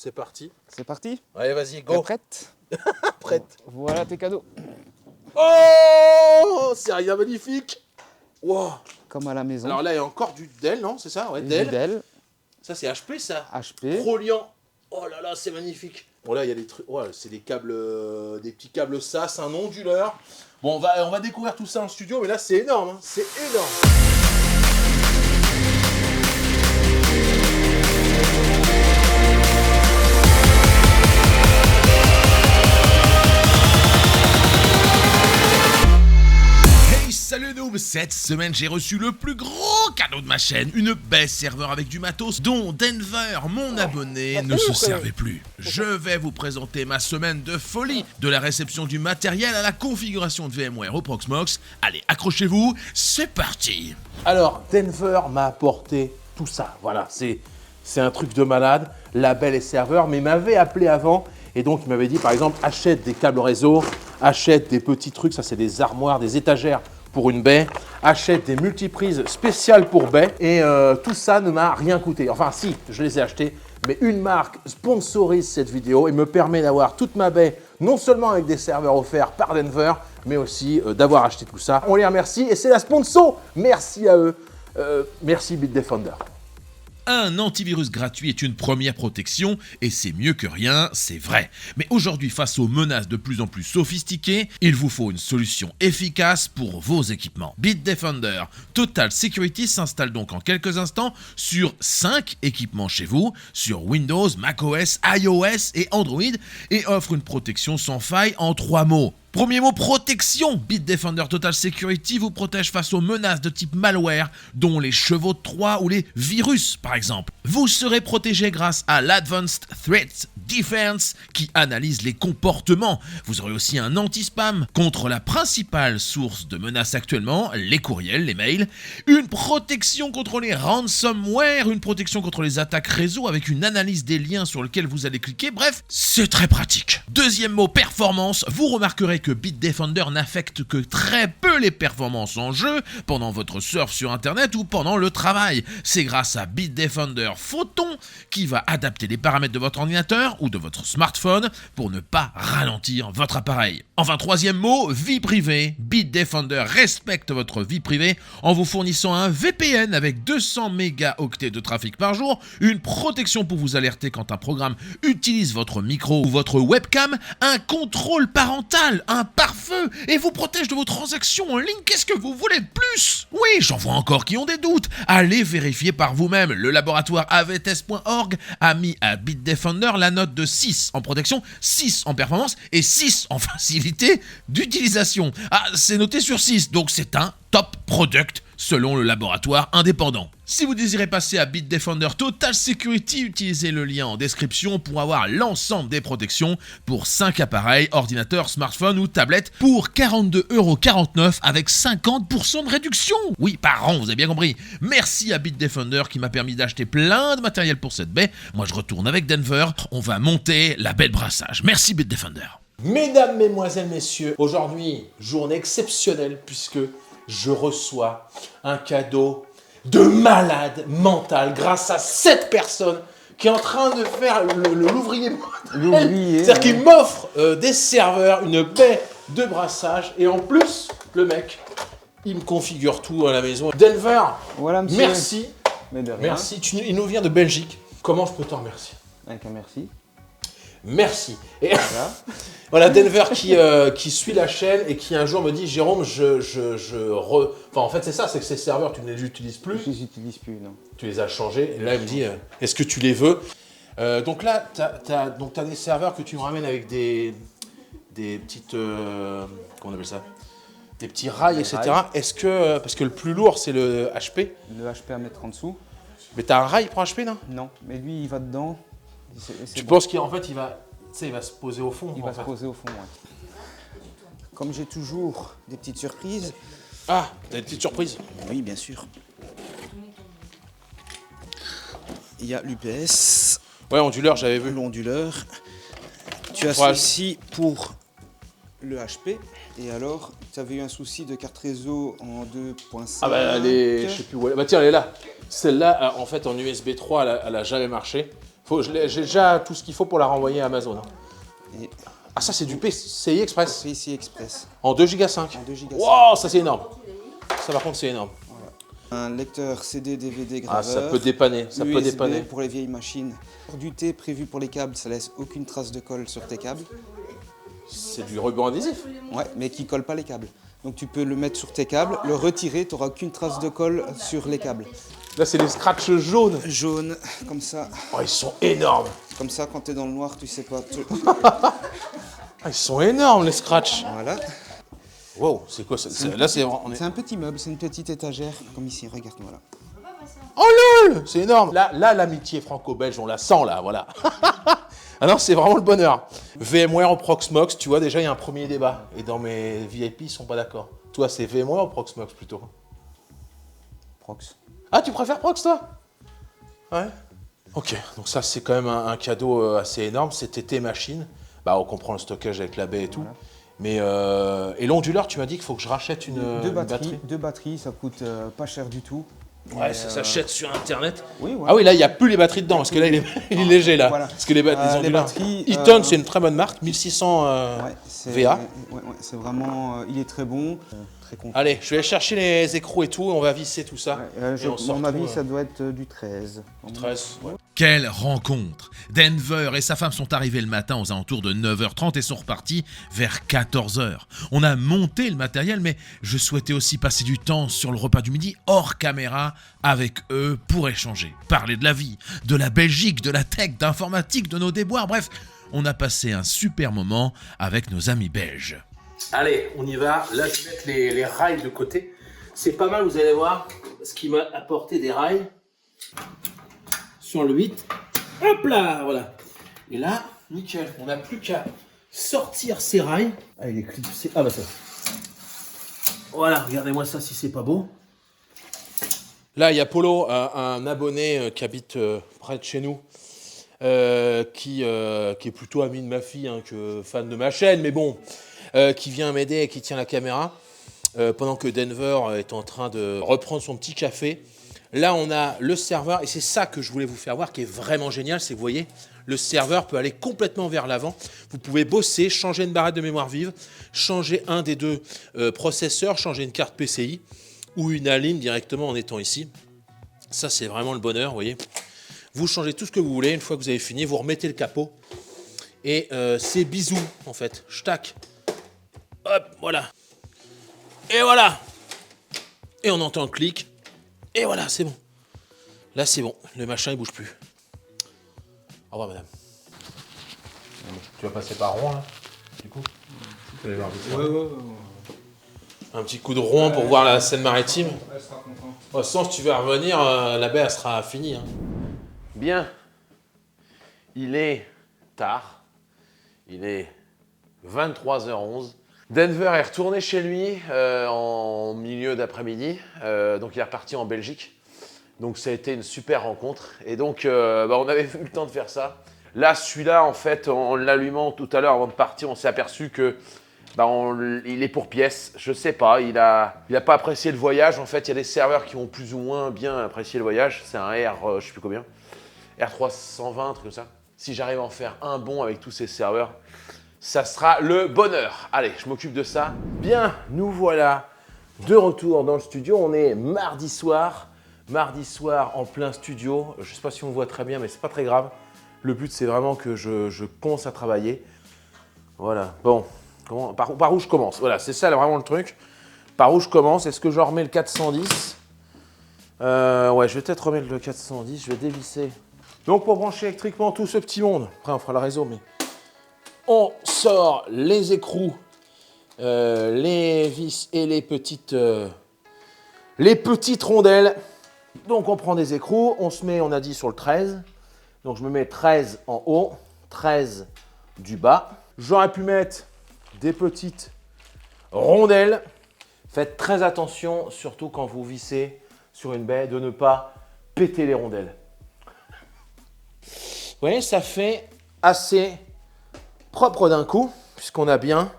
c'est parti. C'est parti? Allez, vas-y, T'es go. prête? Prête. Voilà tes cadeaux. Oh, c'est rien magnifique. Wow. Comme à la maison. Alors là, il y a encore du Dell, non? C'est ça? Ouais, Du Dell. Dell, Ça, c'est HP, ça. HP. Trop liant. Oh là là, c'est magnifique. Bon, là, il y a des trucs. Ouais, c'est des câbles, des petits câbles SAS, un onduleur. Bon, on va découvrir tout ça en studio, mais là, c'est énorme. Hein. C'est énorme. Salut noob, cette semaine j'ai reçu le plus gros cadeau de ma chaîne, une baie serveur avec du matos dont Denver, mon abonné, ne se servait plus. Je vais vous présenter ma semaine de folie, de la réception du matériel à la configuration de VMware au Proxmox. Allez, accrochez-vous, c'est parti. Alors, Denver m'a apporté tout ça. Voilà, c'est un truc de malade, label et serveur, mais il m'avait appelé avant et donc il m'avait dit par exemple achète des câbles réseau, achète des petits trucs, ça c'est des armoires, des étagères pour une baie, achète des multiprises spéciales pour baie et tout ça ne m'a rien coûté. Enfin si, je les ai achetés, mais une marque sponsorise cette vidéo et me permet d'avoir toute ma baie, non seulement avec des serveurs offerts par Denver, mais aussi d'avoir acheté tout ça. On les remercie et c'est la sponsor. Merci à eux. Merci Bitdefender. Un antivirus gratuit est une première protection, et c'est mieux que rien, c'est vrai. Mais aujourd'hui, face aux menaces de plus en plus sophistiquées, il vous faut une solution efficace pour vos équipements. Bitdefender Total Security s'installe donc en quelques instants sur 5 équipements chez vous, sur Windows, macOS, iOS et Android, et offre une protection sans faille en 3 mots. Premier mot, protection. Bitdefender Total Security vous protège face aux menaces de type malware, dont les chevaux de Troie ou les virus, par exemple. Vous serez protégé grâce à l'Advanced Threat Defense, qui analyse les comportements. Vous aurez aussi un anti-spam contre la principale source de menaces actuellement, les courriels, les mails. Une protection contre les ransomware, une protection contre les attaques réseau avec une analyse des liens sur lesquels vous allez cliquer. Bref, c'est très pratique. Deuxième mot, performance. Vous remarquerez que Bitdefender n'affecte que très peu les performances en jeu, pendant votre surf sur internet ou pendant le travail. C'est grâce à Bitdefender Photon qui va adapter les paramètres de votre ordinateur ou de votre smartphone pour ne pas ralentir votre appareil. Enfin, troisième mot, vie privée. Bitdefender respecte votre vie privée en vous fournissant un VPN avec 200 mégaoctets de trafic par jour, une protection pour vous alerter quand un programme utilise votre micro ou votre webcam, un contrôle parental, un pare-feu et vous protège de vos transactions en ligne. Qu'est-ce que vous voulez de plus? Oui, j'en vois encore qui ont des doutes. Allez vérifier par vous-même. Le laboratoire avtest.org a mis à Bitdefender la note de 6 en protection, 6 en performance et 6 en facilité d'utilisation. Ah, c'est noté sur 6, donc c'est un top product selon le laboratoire indépendant. Si vous désirez passer à Bitdefender Total Security, utilisez le lien en description pour avoir l'ensemble des protections pour 5 appareils, ordinateurs, smartphones ou tablettes pour 42,49€ avec 50% de réduction. Oui, par an, vous avez bien compris. Merci à Bitdefender qui m'a permis d'acheter plein de matériel pour cette baie. Moi, je retourne avec Denver. On va monter la baie de brassage. Merci Bitdefender. Mesdames, mesdemoiselles, messieurs, aujourd'hui, journée exceptionnelle puisque je reçois un cadeau de malade mental grâce à cette personne qui est en train de faire l'ouvrier. C'est-à-dire qu'il m'offre des serveurs, une baie de brassage et en plus, le mec, il me configure tout à la maison. Denver, Voilà, monsieur. merci. Mais de rien. Merci. Il nous vient de Belgique. Comment je peux t'en remercier? Avec un merci. Merci. Et Voilà. voilà, Denver qui suit la chaîne et qui un jour me dit Jérôme, Enfin, en fait, c'est ça, c'est que ces serveurs, tu ne les utilises plus. Je les utilise plus, non. Tu les as changés. Et là, il me dit est-ce que tu les veux? Donc là, tu as des serveurs que tu me ramènes avec des petites. Comment on appelle ça? Des petits rails, etc. Est-ce que. Parce que le plus lourd, c'est le HP. Le HP à mettre en dessous? Mais tu as un rail pour HP, non? Non, mais lui, il va dedans. Tu penses qu'en fait, il va se poser au fond? Il va se poser au fond, ouais. Comme j'ai toujours des petites surprises. Ah, t'as des petites surprises? Oui, bien sûr. Il y a l'UPS. Ouais, onduleur, j'avais vu. L'onduleur. Tu as Ouais. ceci pour le HP. Et alors, tu avais eu un souci de carte réseau en 2.5. Ah bah, je sais plus où elle est. Bah tiens, elle est là. Celle-là, en fait, en USB 3, elle a jamais marché. J'ai déjà tout ce qu'il faut pour la renvoyer à Amazon. Et Ah, ça, c'est du PCI Express. PCI Express En 2 Go 5. en 2 Go. Wow, ça, c'est énorme. Ça, par contre, c'est énorme. Un lecteur CD, DVD, Ah, graveur. ça peut dépanner. Ça peut USB dépanner. pour les vieilles machines. Du T prévu pour les câbles, ça laisse aucune trace de colle sur tes câbles. C'est du ruban adhésif. Ouais, mais qui colle pas les câbles. Donc tu peux le mettre sur tes câbles, le retirer, tu n'auras aucune trace de colle sur les câbles. Là, c'est les scratchs jaunes. Jaune, comme ça. Oh, ils sont énormes. Comme ça, quand tu es dans le noir, tu sais pas. Ah, ils sont énormes, les scratchs. Voilà. Wow, c'est quoi ça? Là, c'est... C'est un petit meuble, c'est une petite étagère, comme ici, regarde, voilà. Oh lol, c'est énorme. Là, l'amitié franco-belge, on la sent là, voilà. Ah non, c'est vraiment le bonheur. VMware ou Proxmox, tu vois, déjà, il y a un premier débat. Et dans mes VIP, ils sont pas d'accord. Toi, c'est VMware ou Proxmox plutôt? Prox. Ah, tu préfères Prox, toi? Ouais. Ok, donc ça, c'est quand même un cadeau assez énorme. C'était tes machines. Bah, on comprend le stockage avec la baie et tout. Voilà. Mais, et l'onduleur, tu m'as dit qu'il faut que je rachète une batterie. Deux batteries, ça coûte pas cher du tout. Ouais, ça s'achète sur internet. Oui, voilà. Ah oui, là, il n'y a plus les batteries dedans, parce que là, il est léger, là. Voilà. Parce que les onduleurs... batteries... Eaton, c'est une très bonne marque, 1600 VA. Ouais, c'est vraiment... il est très bon, très content. Allez, je vais aller chercher les écrous et tout, on va visser tout ça. À mon avis, ça doit être du 13. 13, ouais. Quelle rencontre! Denver et sa femme sont arrivés le matin aux alentours de 9h30 et sont repartis vers 14h. On a monté le matériel, mais je souhaitais aussi passer du temps sur le repas du midi, hors caméra, avec eux pour échanger. Parler de la vie, de la Belgique, de la tech, d'informatique, de nos déboires, bref, on a passé un super moment avec nos amis belges. Allez, on y va. Là, je vais mettre les rails de côté. C'est pas mal, vous allez voir, ce qui m'a apporté des rails. Sur le 8, hop là, voilà. Et là, nickel, on n'a plus qu'à sortir ces rails. Ah, il est clipsé. Ah bah ça. Voilà, regardez-moi ça si c'est pas beau. Là, il y a Polo, un abonné qui habite près de chez nous, qui est plutôt ami de ma fille que fan de ma chaîne, mais bon, qui vient m'aider et qui tient la caméra, pendant que Denver est en train de reprendre son petit café. Là, on a le serveur, et c'est ça que je voulais vous faire voir, qui est vraiment génial, c'est que vous voyez, le serveur peut aller complètement vers l'avant. Vous pouvez bosser, changer une barrette de mémoire vive, changer un des deux processeurs, changer une carte PCI, ou une alim directement en étant ici. Ça, c'est vraiment le bonheur, vous voyez. Vous changez tout ce que vous voulez, une fois que vous avez fini, vous remettez le capot, et c'est bisous, en fait. Ch'tac. Hop, voilà. Et voilà. Et on entend le clic. Et voilà, c'est bon. Là, c'est bon. Le machin, il bouge plus. Au revoir, madame. Tu vas passer par Rouen, là, du coup? Ouais. Un petit coup de Rouen pour voir la Seine-Maritime. Elle sera contente. De toute façon, si tu veux revenir, la baie, elle sera finie. Hein. Bien. Il est tard. Il est 23h11. Denver est retourné chez lui en milieu d'après-midi, donc il est reparti en Belgique. Donc ça a été une super rencontre et donc on avait eu le temps de faire ça. Là, celui-là, en fait, en l'allumant tout à l'heure avant de partir, on s'est aperçu que il est pour pièces. Je sais pas, il a pas apprécié le voyage. En fait, il y a des serveurs qui ont plus ou moins bien apprécié le voyage. C'est un R, je sais plus combien, R320, un truc comme ça. Si j'arrive à en faire un bon avec tous ces serveurs, ça sera le bonheur. Allez, je m'occupe de ça. Bien, nous voilà de retour dans le studio. On est mardi soir en plein studio. Je ne sais pas si on le voit très bien, mais c'est pas très grave. Le but, c'est vraiment que je commence à travailler. Voilà, bon, par où je commence? Voilà, c'est ça vraiment le truc. Par où je commence? Est-ce que je remets le 410? Ouais, je vais peut-être remettre le 410, je vais dévisser. Donc pour brancher électriquement tout ce petit monde, après on fera le réseau, mais... On sort les écrous, les vis et les petites rondelles. Donc on prend des écrous, on se met, on a dit, sur le 13. Donc je me mets 13 en haut, 13 du bas. J'aurais pu mettre des petites rondelles. Faites très attention, surtout quand vous vissez sur une baie, de ne pas péter les rondelles. Vous voyez, ça fait assez... propre d'un coup, puisqu'on a bien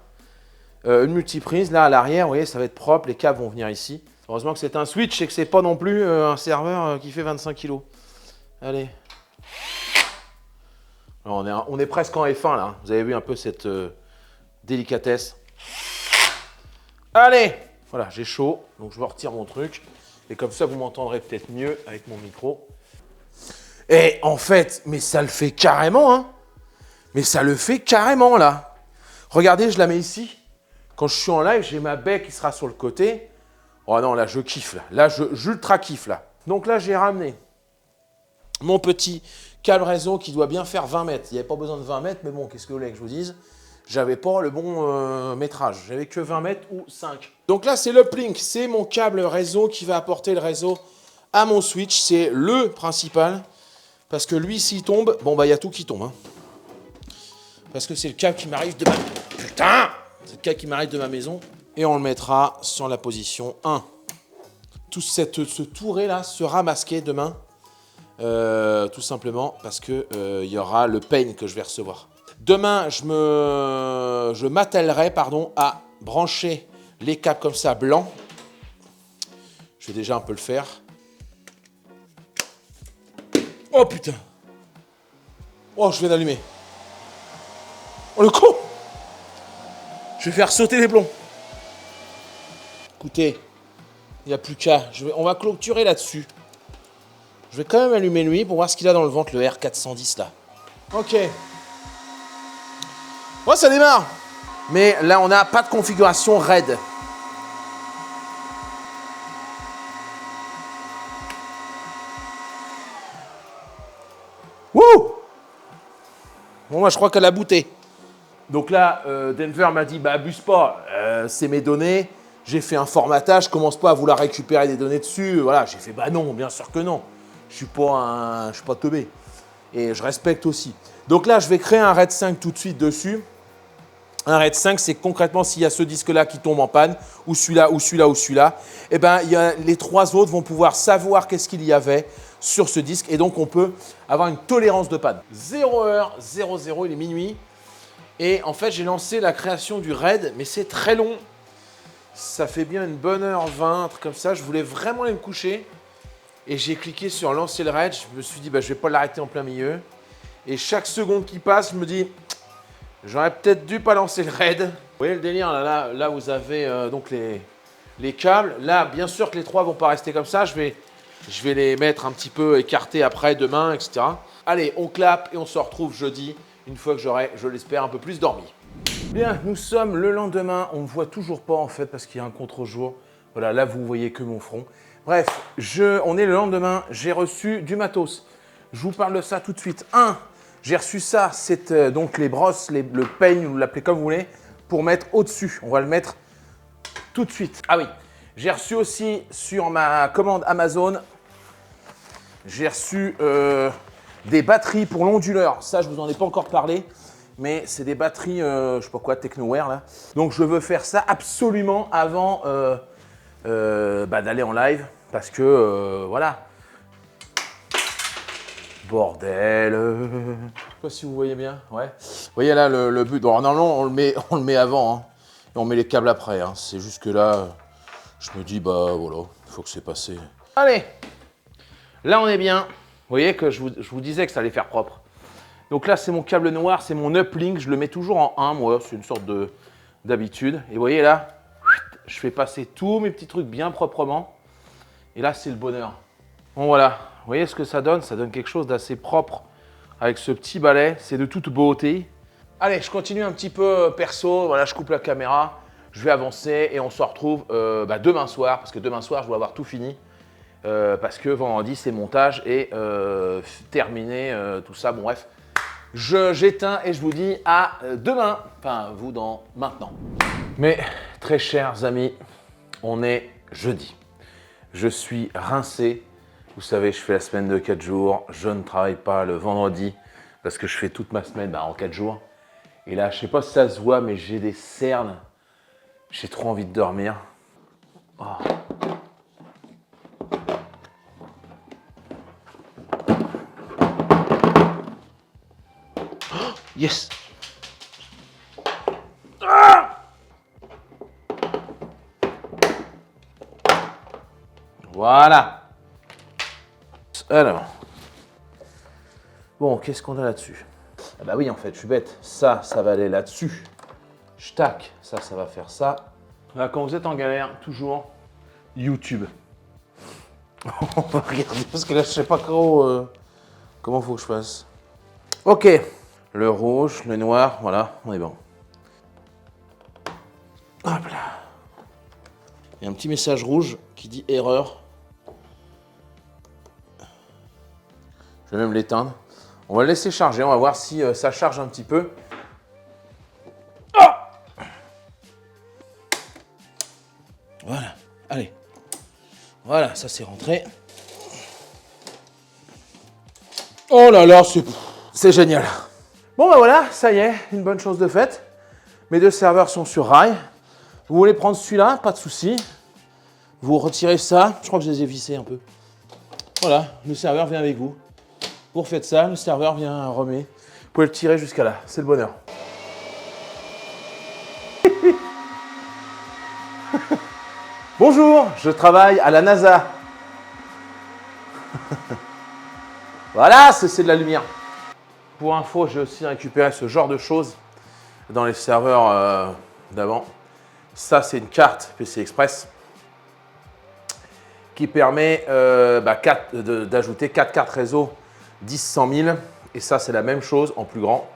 une multiprise. Là, à l'arrière, vous voyez, ça va être propre. Les câbles vont venir ici. Heureusement que c'est un switch et que c'est pas non plus un serveur qui fait 25 kg. Allez. Alors, on est presque en F1 là, hein. Vous avez vu un peu cette délicatesse. Allez, voilà, j'ai chaud, donc je retire mon truc. Et comme ça, vous m'entendrez peut-être mieux avec mon micro. Et en fait, mais ça le fait carrément, hein. Mais ça le fait carrément, là. Regardez, je la mets ici. Quand je suis en live, j'ai ma baie qui sera sur le côté. Oh non, là, je kiffe, là. Là, j'ultra kiffe, là. Donc là, j'ai ramené mon petit câble réseau qui doit bien faire 20 mètres. Il n'y avait pas besoin de 20 mètres, mais bon, qu'est-ce que vous voulez que je vous dise? J'avais pas le bon métrage. J'avais que 20 mètres ou 5. Donc là, c'est l'uplink. C'est mon câble réseau qui va apporter le réseau à mon switch. C'est le principal. Parce que lui, s'il tombe, bon, bah, il y a tout qui tombe. Hein. Parce que c'est le câble qui m'arrive de ma... Putain! C'est le câble qui m'arrive de ma maison. Et on le mettra sur la position 1. Tout ce touret-là sera masqué demain. Tout simplement parce que il y aura le pain que je vais recevoir. Demain, je m'attellerai à brancher les câbles comme ça blancs. Je vais déjà un peu le faire. Oh putain! Oh, je viens d'allumer. Oh le con! Je vais faire sauter les plombs. Écoutez, il n'y a plus qu'à. On va clôturer là-dessus. Je vais quand même allumer lui pour voir ce qu'il a dans le ventre, le R410 là. Ok. Oh, ça démarre. Mais là, on n'a pas de configuration RAID. Wouh! Bon, moi, je crois qu'elle a booté. Donc là, Denver m'a dit, bah, abuse pas, c'est mes données. J'ai fait un formatage, commence pas à vouloir récupérer des données dessus. Voilà, j'ai fait, bah non, bien sûr que non. Je suis pas teubé. Et je respecte aussi. Donc là, je vais créer un RAID 5 tout de suite dessus. Un RAID 5, c'est concrètement s'il y a ce disque-là qui tombe en panne, ou celui-là, ou celui-là, ou celui-là, eh ben, les trois autres vont pouvoir savoir qu'est-ce qu'il y avait sur ce disque. Et donc, on peut avoir une tolérance de panne. 0h00, il est minuit. Et en fait, j'ai lancé la création du RAID, mais c'est très long. Ça fait bien une bonne heure 20, un truc comme ça. Je voulais vraiment aller me coucher. Et j'ai cliqué sur lancer le RAID. Je me suis dit, bah, je ne vais pas l'arrêter en plein milieu. Et chaque seconde qui passe, je me dis, j'aurais peut-être dû pas lancer le RAID. Vous voyez le délire, là vous avez donc les câbles. Là, bien sûr que les trois ne vont pas rester comme ça. Je vais les mettre un petit peu écartés après, demain, etc. Allez, on clappe et on se retrouve jeudi, une fois que j'aurai, je l'espère, un peu plus dormi. Bien, nous sommes le lendemain. On ne me voit toujours pas en fait parce qu'il y a un contre-jour. Voilà, là vous voyez que mon front. Bref, on est le lendemain. J'ai reçu du matos. Je vous parle de ça tout de suite. J'ai reçu ça, c'est donc les brosses, le peigne, vous l'appelez comme vous voulez, pour mettre au-dessus. On va le mettre tout de suite. Ah oui, j'ai reçu aussi sur ma commande Amazon, j'ai reçu des batteries pour l'onduleur. Ça, je ne vous en ai pas encore parlé, mais c'est des batteries, je ne sais pas quoi, Technoware là. Donc, je veux faire ça absolument avant d'aller en live, parce que voilà. Bordel. Je sais pas si vous voyez bien. Ouais. Vous voyez là le but. Bon, normalement, on le met avant. Hein, et on met les câbles après. Hein. C'est juste que là, je me dis, bah voilà, il faut que c'est passé. Allez. Là, on est bien. Vous voyez que je vous disais que ça allait faire propre. Donc là, c'est mon câble noir, c'est mon uplink. Je le mets toujours en 1, moi. C'est une sorte d'habitude. Et vous voyez là, je fais passer tous mes petits trucs bien proprement. Et là, c'est le bonheur. Bon, voilà. Vous voyez ce que ça donne? Ça donne quelque chose d'assez propre avec ce petit balai. C'est de toute beauté. Allez, je continue un petit peu perso. Voilà, je coupe la caméra. Je vais avancer et on se retrouve demain soir. Parce que demain soir, je dois avoir tout fini. Parce que vendredi, c'est montage et terminé, tout ça. Bon, bref. J'éteins et je vous dis à demain. Enfin, vous dans maintenant. Mes très chers amis, on est jeudi. Je suis rincé. Vous savez, je fais la semaine de 4 jours. Je ne travaille pas le vendredi parce que je fais toute ma semaine en 4 jours. Et là, je ne sais pas si ça se voit, mais j'ai des cernes. J'ai trop envie de dormir. Oh. Oh, yes! Ah! Voilà. Alors, bon, qu'est-ce qu'on a là-dessus? Ah bah oui, en fait, je suis bête. Ça va aller là-dessus. Tac, ça va faire ça. Là, quand vous êtes en galère, toujours YouTube. On va regarder parce que là, je sais pas comment faut que je fasse. Ok, le rouge, le noir, voilà, on est bon. Hop là. Il y a un petit message rouge qui dit erreur. Je vais même l'éteindre. On va le laisser charger, on va voir si ça charge un petit peu. Ah, voilà, allez. Voilà, ça c'est rentré. Oh là là, c'est génial. Bon bah voilà, ça y est, une bonne chose de faite. Mes 2 serveurs sont sur rail. Vous voulez prendre celui-là, pas de souci. Vous retirez ça, je crois que je les ai vissés un peu. Voilà, le serveur vient avec vous. Vous refaites ça, le serveur vient remet. Vous pouvez le tirer jusqu'à là, c'est le bonheur. Bonjour, je travaille à la NASA. Voilà, c'est de la lumière. Pour info, j'ai aussi récupéré ce genre de choses dans les serveurs d'avant. Ça, c'est une carte PCI Express qui permet d'ajouter 4 cartes réseau 10-100 000. Et ça, c'est la même chose en plus grand.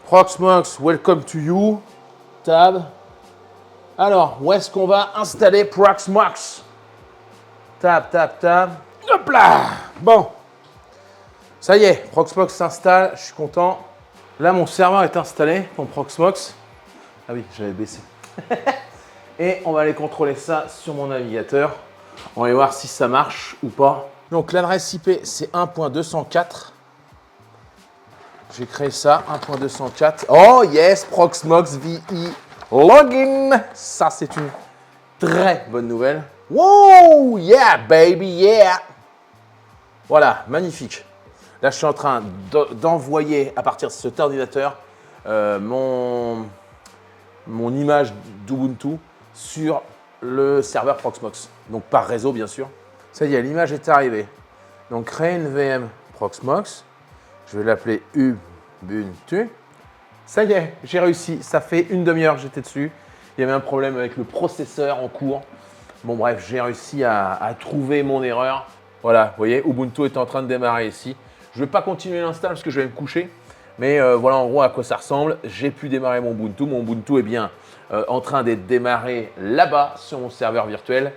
Proxmox, welcome to you. Tab. Alors, où est-ce qu'on va installer Proxmox? Tab, tab, tab. Hop là. Bon. Ça y est, Proxmox s'installe. Je suis content. Là, mon serveur est installé, mon Proxmox. Ah oui, j'avais baissé. Et on va aller contrôler ça sur mon navigateur. On va aller voir si ça marche ou pas. Donc, l'adresse IP, c'est 1.204. J'ai créé ça, 1.204. Oh yes, Proxmox VE Login. Ça, c'est une très bonne nouvelle. Wow, yeah, baby, yeah. Voilà, magnifique. Là, je suis en train d'envoyer à partir de cet ordinateur mon image d'Ubuntu sur le serveur Proxmox. Donc, par réseau, bien sûr. Ça y est, l'image est arrivée. Donc, créer une VM Proxmox. Je vais l'appeler Ubuntu. Ça y est, j'ai réussi. Ça fait une demi-heure que j'étais dessus. Il y avait un problème avec le processeur en cours. Bon, bref, j'ai réussi à trouver mon erreur. Voilà, vous voyez, Ubuntu est en train de démarrer ici. Je ne vais pas continuer l'install parce que je vais me coucher. Mais voilà en gros à quoi ça ressemble. J'ai pu démarrer mon Ubuntu. Mon Ubuntu est bien en train d'être démarré là-bas sur mon serveur virtuel.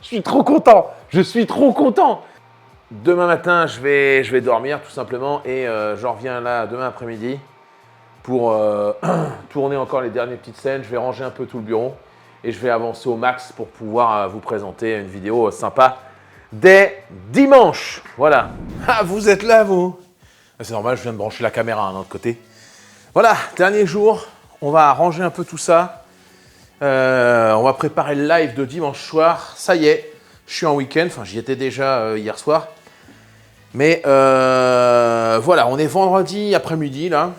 Je suis trop content. Je suis trop content. Demain matin, je vais dormir tout simplement et je reviens là demain après-midi pour tourner encore les dernières petites scènes. Je vais ranger un peu tout le bureau et je vais avancer au max pour pouvoir vous présenter une vidéo sympa dès dimanche. Voilà. Ah, vous êtes là, vous? C'est normal, je viens de brancher la caméra d'un autre côté. Voilà, dernier jour. On va ranger un peu tout ça. On va préparer le live de dimanche soir. Ça y est, je suis en week-end. Enfin, j'y étais déjà hier soir. Mais voilà, on est vendredi après-midi là.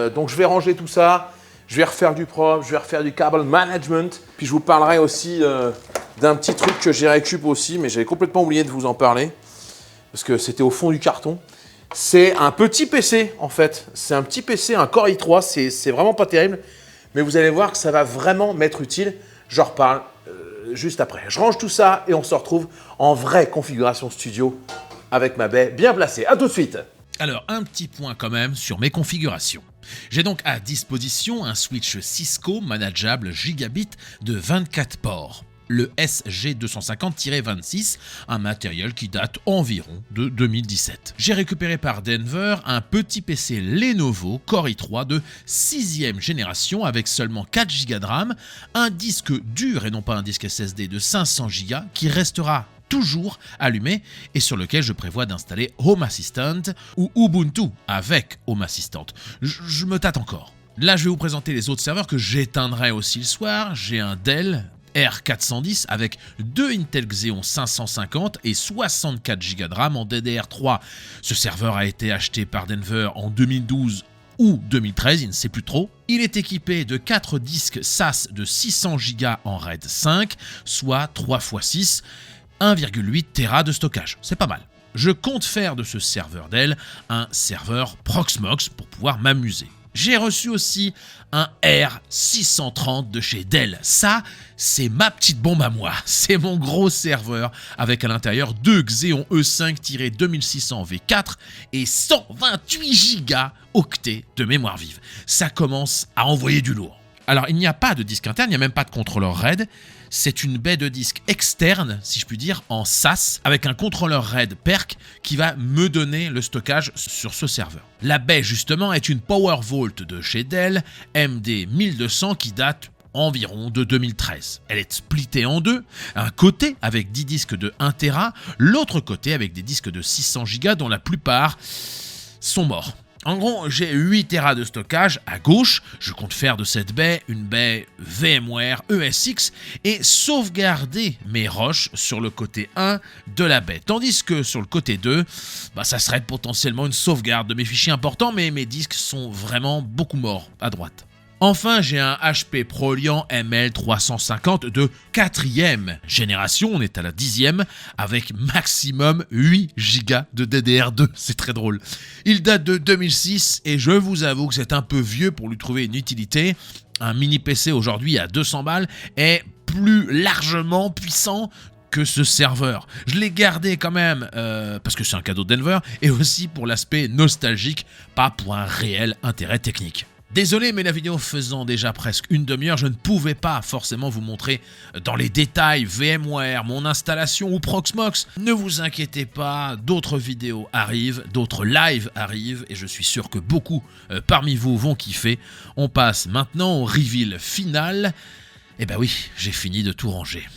Donc je vais ranger tout ça. Je vais refaire du propre, je vais refaire du cable management. Puis je vous parlerai aussi d'un petit truc que j'ai récup aussi, mais j'avais complètement oublié de vous en parler. Parce que c'était au fond du carton. C'est un petit PC en fait. C'est un petit PC, un Core i3. C'est vraiment pas terrible. Mais vous allez voir que ça va vraiment m'être utile. J'en reparle juste après. Je range tout ça et on se retrouve en vraie configuration studio avec ma baie bien placée. A tout de suite. Alors, un petit point quand même sur mes configurations. J'ai donc à disposition un switch Cisco manageable gigabit de 24 ports. Le SG250-26, un matériel qui date environ de 2017. J'ai récupéré par Denver un petit PC Lenovo Core i3 de 6e génération avec seulement 4 Go de RAM, un disque dur et non pas un disque SSD de 500 Go qui restera toujours allumé et sur lequel je prévois d'installer Home Assistant ou Ubuntu avec Home Assistant. Je me tâte encore. Là, je vais vous présenter les autres serveurs que j'éteindrai aussi le soir. J'ai un Dell R410 avec 2 Intel Xeon 550 et 64 Go de RAM en DDR3. Ce serveur a été acheté par Denver en 2012 ou 2013, il ne sait plus trop. Il est équipé de 4 disques SAS de 600 Go en RAID 5, soit 3 x 6, 1,8 Tera de stockage. C'est pas mal. Je compte faire de ce serveur Dell un serveur Proxmox pour pouvoir m'amuser. J'ai reçu aussi un R630 de chez Dell. Ça, c'est ma petite bombe à moi. C'est mon gros serveur avec à l'intérieur 2 Xeon E5-2600 V4 et 128 Go octets de mémoire vive. Ça commence à envoyer du lourd. Alors, il n'y a pas de disque interne, il n'y a même pas de contrôleur RAID. C'est une baie de disque externe, si je puis dire, en SAS, avec un contrôleur RAID PERC qui va me donner le stockage sur ce serveur. La baie, justement, est une PowerVault de chez Dell, MD 1200, qui date environ de 2013. Elle est splittée en deux, un côté avec 10 disques de 1 Tera, l'autre côté avec des disques de 600 Go dont la plupart sont morts. En gros, j'ai 8 Tera de stockage à gauche, je compte faire de cette baie une baie VMware ESX et sauvegarder mes roches sur le côté 1 de la baie. Tandis que sur le côté 2, ça serait potentiellement une sauvegarde de mes fichiers importants, mais mes disques sont vraiment beaucoup morts à droite. Enfin, j'ai un HP ProLiant ML350 de 4e génération, on est à la 10e, avec maximum 8 Go de DDR2, c'est très drôle. Il date de 2006 et je vous avoue que c'est un peu vieux pour lui trouver une utilité. Un mini PC aujourd'hui à 200 balles est plus largement puissant que ce serveur. Je l'ai gardé quand même parce que c'est un cadeau de Denver et aussi pour l'aspect nostalgique, pas pour un réel intérêt technique. Désolé, mais la vidéo faisant déjà presque une demi-heure, je ne pouvais pas forcément vous montrer dans les détails VMware, mon installation ou Proxmox. Ne vous inquiétez pas, d'autres vidéos arrivent, d'autres lives arrivent et je suis sûr que beaucoup parmi vous vont kiffer. On passe maintenant au reveal final. Eh ben oui, j'ai fini de tout ranger.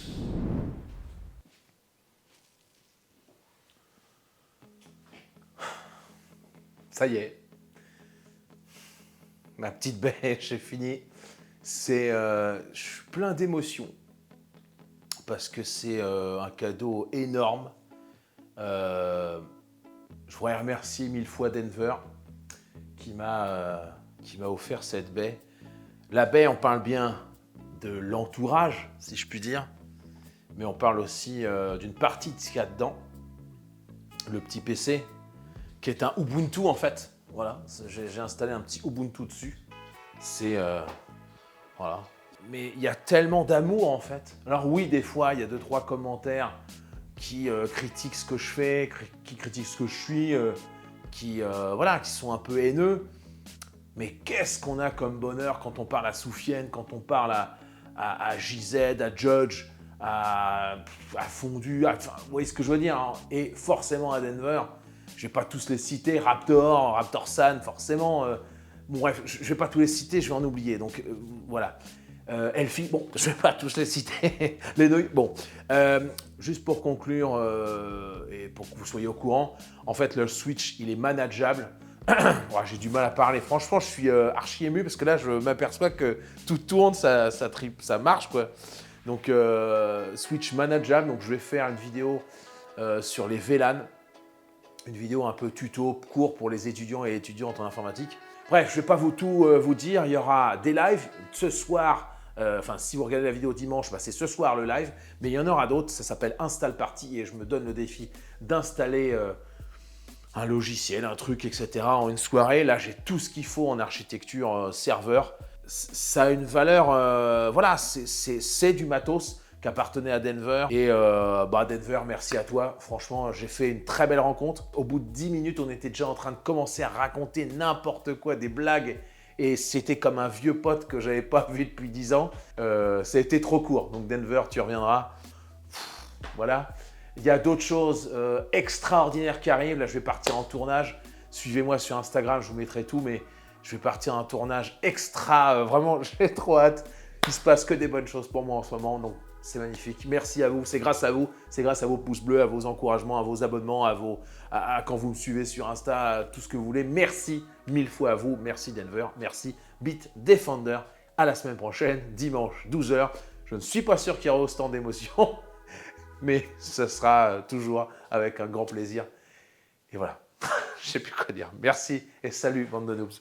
Ça y est. Ma petite baie, j'ai fini. Je suis plein d'émotions parce que c'est un cadeau énorme. Je voudrais remercier 1000 fois Denver qui m'a offert cette baie. La baie, on parle bien de l'entourage, si je puis dire, mais on parle aussi d'une partie de ce qu'il y a dedans. Le petit PC, qui est un Ubuntu en fait. Voilà, j'ai installé un petit Ubuntu dessus. C'est... voilà. Mais il y a tellement d'amour en fait. Alors oui, des fois, il y a 2-3 commentaires qui critiquent ce que je fais, qui critiquent ce que je suis, qui sont un peu haineux. Mais qu'est-ce qu'on a comme bonheur quand on parle à Soufiane, quand on parle à JZ, à Judge, à Fondu, vous voyez ce que je veux dire, hein. Et forcément à Denver. Je ne vais pas tous les citer, Raptor San, forcément. Bon, bref, je ne vais pas tous les citer, je vais en oublier. Donc, voilà. Elfie, bon, je ne vais pas tous les citer. Les nouilles, bon. Juste pour conclure, et pour que vous soyez au courant, en fait, le Switch, il est manageable. J'ai du mal à parler. Franchement, je suis archi ému parce que là, je m'aperçois que tout tourne, ça marche, quoi. Donc, Switch manageable. Donc, je vais faire une vidéo sur les VLAN. Une vidéo un peu tuto, court pour les étudiants et étudiantes en informatique. Bref, je ne vais pas tout vous dire, il y aura des lives ce soir. Si vous regardez la vidéo dimanche, c'est ce soir le live. Mais il y en aura d'autres, ça s'appelle Install Party et je me donne le défi d'installer un logiciel, un truc, etc. en une soirée. Là, j'ai tout ce qu'il faut en architecture serveur. Ça a une valeur, c'est du matos qui appartenait à Denver. Et Denver, merci à toi. Franchement, j'ai fait une très belle rencontre. Au bout de 10 minutes, on était déjà en train de commencer à raconter n'importe quoi, des blagues. Et c'était comme un vieux pote que je n'avais pas vu depuis 10 ans. Ça a été trop court. Donc Denver, tu reviendras. Voilà. Il y a d'autres choses extraordinaires qui arrivent. Là, je vais partir en tournage. Suivez-moi sur Instagram, je vous mettrai tout. Mais je vais partir en tournage extra. Vraiment, j'ai trop hâte. Il ne se passe que des bonnes choses pour moi en ce moment. Donc, c'est magnifique. Merci à vous. C'est grâce à vous. C'est grâce à vos pouces bleus, à vos encouragements, à vos abonnements, à quand vous me suivez sur Insta, à tout ce que vous voulez. Merci 1000 fois à vous. Merci Denver. Merci Bitdefender. À la semaine prochaine, dimanche, 12h. Je ne suis pas sûr qu'il y aura autant d'émotions, mais ce sera toujours avec un grand plaisir. Et voilà. Je ne sais plus quoi dire. Merci et salut, bande de noobs.